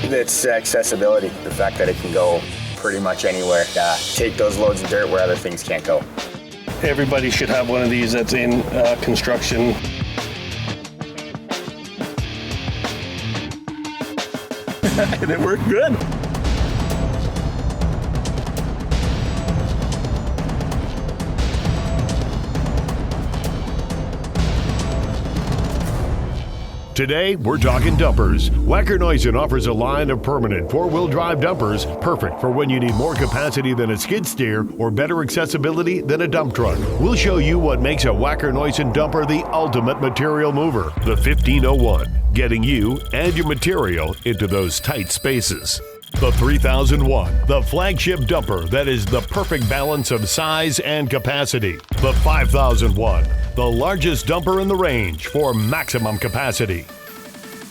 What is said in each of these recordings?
It's accessibility, the fact that it can go pretty much anywhere. Take those loads of dirt where other things can't go. Everybody should have one of these that's in construction. And it worked good. Today, we're talking dumpers. WACKER NEUSON offers a line of permanent four-wheel drive dumpers, perfect for when you need more capacity than a skid steer or better accessibility than a dump truck. We'll show you what makes a WACKER NEUSON dumper the ultimate material mover, the 1501, getting you and your material into those tight spaces. The 3001, the flagship dumper that is the perfect balance of size and capacity. The 5001, the largest dumper in the range for maximum capacity.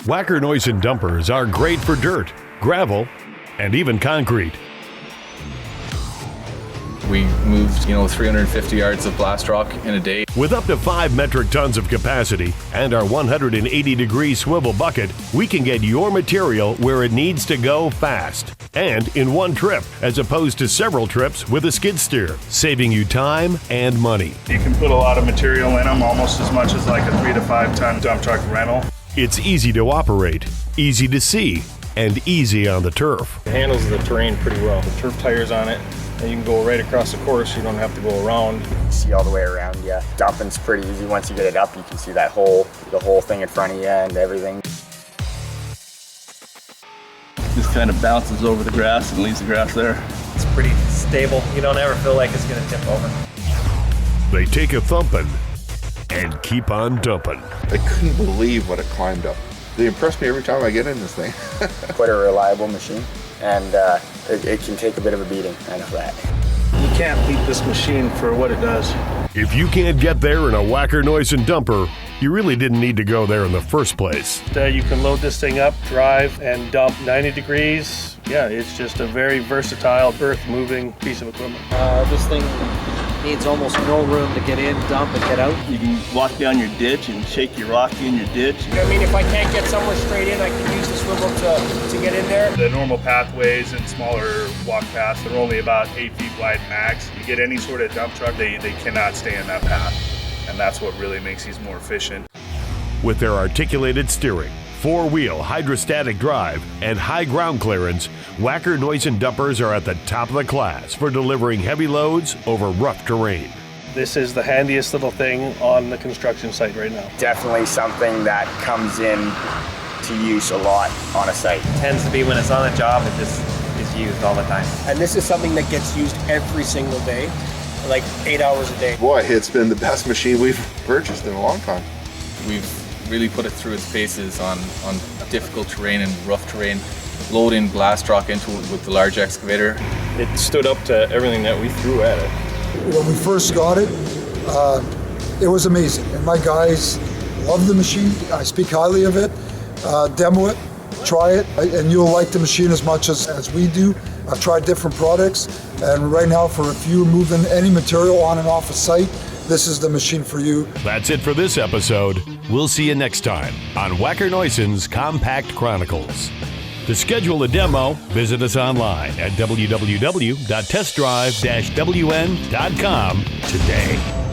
WACKER NEUSON dumpers are great for dirt, gravel, and even concrete. We moved, 350 yards of blast rock in a day. With up to 5 metric tons of capacity and our 180-degree swivel bucket, we can get your material where it needs to go fast and in one trip, as opposed to several trips with a skid steer, saving you time and money. You can put a lot of material in them, almost as much as like a 3 to 5 ton dump truck rental. It's easy to operate, easy to see, and easy on the turf. It handles the terrain pretty well. The turf tires on it, and you can go right across the course. You don't have to go around. You can see all the way around you. Dumping's pretty easy. Once you get it up, you can see the whole thing in front of you and everything. Just kind of bounces over the grass and leaves the grass there. It's pretty stable. You don't ever feel like it's going to tip over. They take a thumping and keep on dumping. I couldn't believe what it climbed up. They impress me every time I get in this thing. Quite a reliable machine, and it can take a bit of a beating, I know that. You can't beat this machine for what it does. If you can't get there in a WACKER NEUSON dumper, you really didn't need to go there in the first place. You can load this thing up, drive, and dump 90 degrees. Yeah, it's just a very versatile, earth-moving piece of equipment. This thing needs almost no room to get in, dump, and get out. You can walk down your ditch and shake your rock in your ditch. I mean, if I can't get somewhere straight in, I can use the swivel to get in there. The normal pathways and smaller walk paths, they're only about 8 feet wide max. You get any sort of dump truck, they cannot stay in that path. And that's what really makes these more efficient. With their articulated steering, 4-wheel hydrostatic drive, and high ground clearance, WACKER NEUSON dumpers are at the top of the class for delivering heavy loads over rough terrain. This is the handiest little thing on the construction site right now. Definitely something that comes in to use a lot on a site. It tends to be when it's on a job, it just is used all the time. And this is something that gets used every single day, like 8 hours a day. Boy, it's been the best machine we've purchased in a long time. We've really put it through its paces on difficult terrain and rough terrain, loading blast rock into it with the large excavator. It stood up to everything that we threw at it. When we first got it, it was amazing. And my guys love the machine. I speak highly of it. Demo it, try it, and you'll like the machine as much as we do. I've tried different products, and right now for if you're moving any material on and off a site, this is the machine for you. That's it for this episode. We'll see you next time on WACKER NEUSON's Compact Chronicles. To schedule a demo, visit us online at www.testdrive-wn.com today.